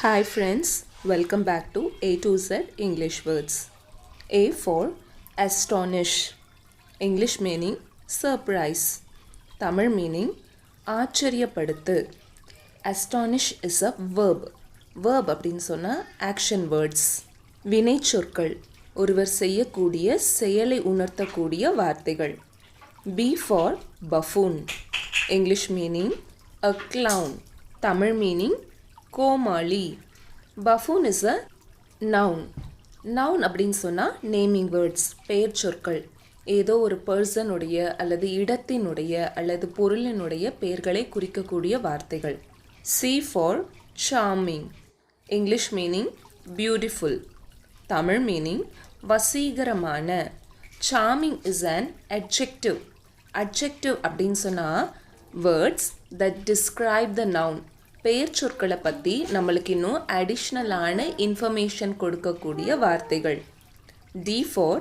Hi friends, welcome back to A to Z English words. A for astonish. English meaning surprise. Tamil meaning ஆச்சரியப்படுத்து. Astonish is a verb. Verb அப்படின்னு சொன்னால் action words. வினை சொற்கள் ஒருவர் செய்யக்கூடிய செயலை உணர்த்தக்கூடிய வார்த்தைகள். B for buffoon. English meaning a clown. Tamil meaning கோமாளி. Buffoon is a noun. Noun அப்படின்னு சொன்னால் நேமிங் வேர்ட்ஸ், பெயர் சொற்கள். ஏதோ ஒரு பர்சனுடைய அல்லது இடத்தினுடைய அல்லது பொருளினுடைய பெயர்களை குறிக்கக்கூடிய வார்த்தைகள். C for charming. English meaning beautiful. Tamil meaning வசீகரமான. Charming is an adjective. Adjective அப்படின்னு சொன்னால் words that describe the noun. பெயர் சொற்களை பற்றி நம்மளுக்கு இன்னும் அடிஷ்னலான இன்ஃபர்மேஷன் கொடுக்கக்கூடிய வார்த்தைகள். D for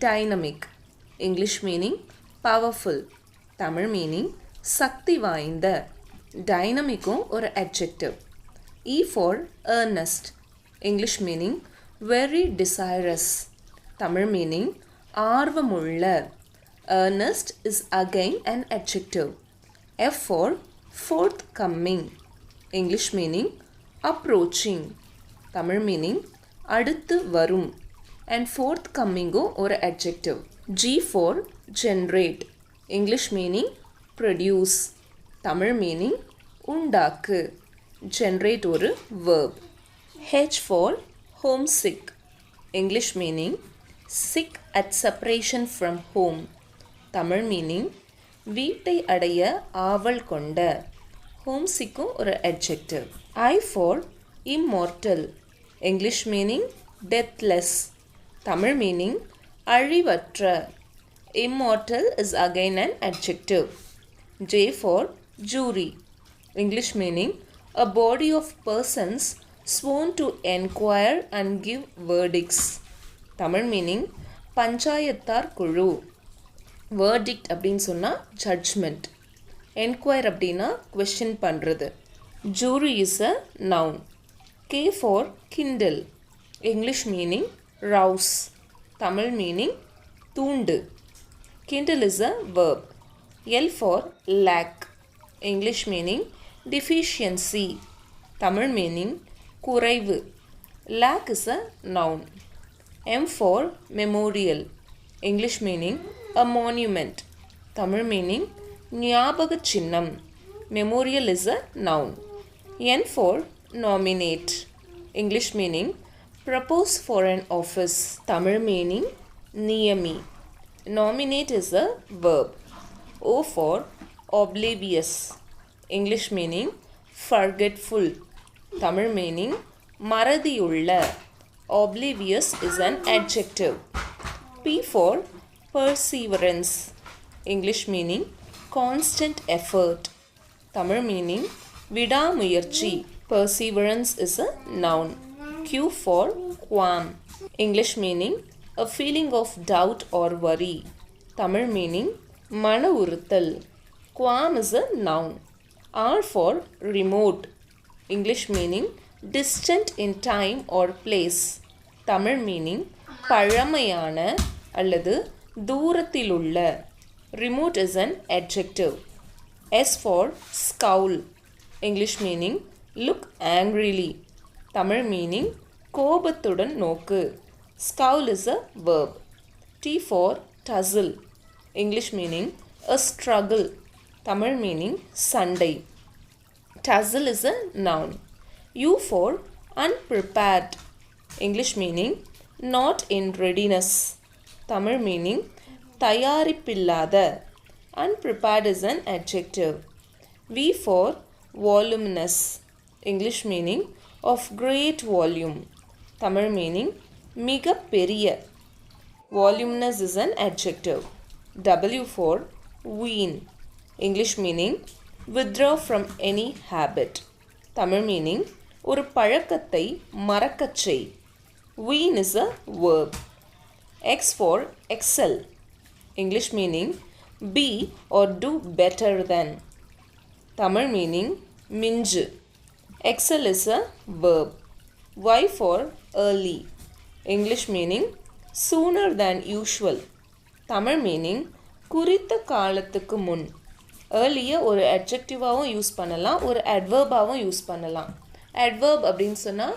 dynamic. English meaning powerful. Tamil meaning சக்தி வாய்ந்த. டைனமிக்கும் ஒரு adjective. E for earnest. English meaning very desirous. Tamil meaning ஆர்வமுள்ள. earnest is again an adjective. F for forthcoming. English meaning approaching. Tamil meaning அடுத்து வரும். And forthcoming ஒரு adjective. G for generate. English meaning produce. Tamil meaning உண்டாக்கு. Generate ஒரு verb. H for homesick. English meaning sick at separation from home. Tamil meaning வீட்டை அடைய ஆவல் கொண்ட. ஹோம்சிக்கும் ஒரு adjective. I for immortal. English meaning deathless. Tamil meaning அழிவற்ற. Immortal is again an adjective. J for jury. English meaning a body of persons sworn to enquire and give verdicts. Tamil meaning பஞ்சாயத்தார் குழு. Verdict அப்படின்னு சொன்னால் judgment. Enquire அப்படின்னா question பண்ணுறது. Jury is a noun. K for kindle. English meaning rouse. Tamil meaning தூண்டு. Kindle is a verb. L for lack. English meaning deficiency. Tamil meaning குறைவு. Lack is a noun. M for memorial. English meaning a monument. Tamil meaning ஞாபக சின்னம். Memorial is a noun. N for nominate. English meaning propose for an office. Tamil meaning niyami. Nominate is a verb. O for oblivious. English meaning forgetful. Tamil meaning மறதியுள்ள. Oblivious is an adjective. P for perseverance. English meaning constant effort. Tamil meaning விடாமுயற்சி. Perseverance is a noun. Q for qualm. English meaning a feeling of doubt or worry. Tamil meaning மன உறுத்தல். Qualm is a noun. R for remote. English meaning distant in time or place. Tamil meaning பழமையான அல்லது தூரத்திலுள்ள. Remote is an adjective. S for scowl. English meaning look angrily. Tamil meaning கோபத்துடன் நோக்கு. Scowl is a verb. T for tussle. English meaning a struggle. Tamil meaning சண்டை. Tussle is a noun. U for unprepared. English meaning not in readiness. Tamil meaning தயாரிப்பில்லாத. Unprepared is an adjective. V for voluminous. English meaning of great volume. Tamil meaning மிக பெரிய. Voluminous is an adjective. W for wean. English meaning withdraw from any habit. Tamil meaning ஒரு பழக்கத்தை மறக்கச் செய். Wean is a verb. X for excel. English meaning be or do better than. Tamil meaning minju. Excel is a verb. Y for early. English meaning sooner than usual. Tamil meaning குறித்த காலத்துக்கு முன். earlier ஒரு adjectiveாவும் use பண்ணலாம், ஒரு adverbாவும் use பண்ணலாம். adverb அப்படின்னு சொன்னால்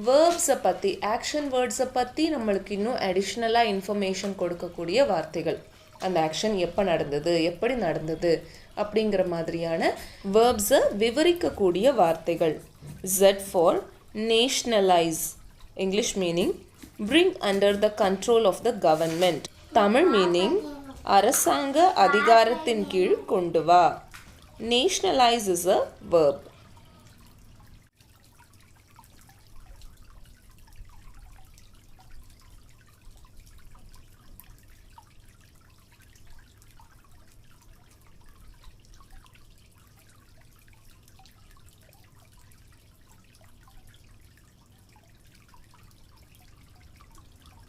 வேர்ப்ஸை பற்றி, ஆக்ஷன் வேர்ட்ஸை பற்றி நம்மளுக்கு இன்னும் அடிஷ்னலாக இன்ஃபர்மேஷன் கொடுக்கக்கூடிய வார்த்தைகள். அந்த ஆக்ஷன் எப்போ நடந்தது, எப்படி நடந்தது அப்படிங்கிற மாதிரியான வேர்ப்ஸை விவரிக்கக்கூடிய வார்த்தைகள். Z for nationalize. English meaning bring under the control of the government. Tamil meaning அரசாங்க அதிகாரத்தின் கீழ் கொண்டு வா. Nationalize is a verb.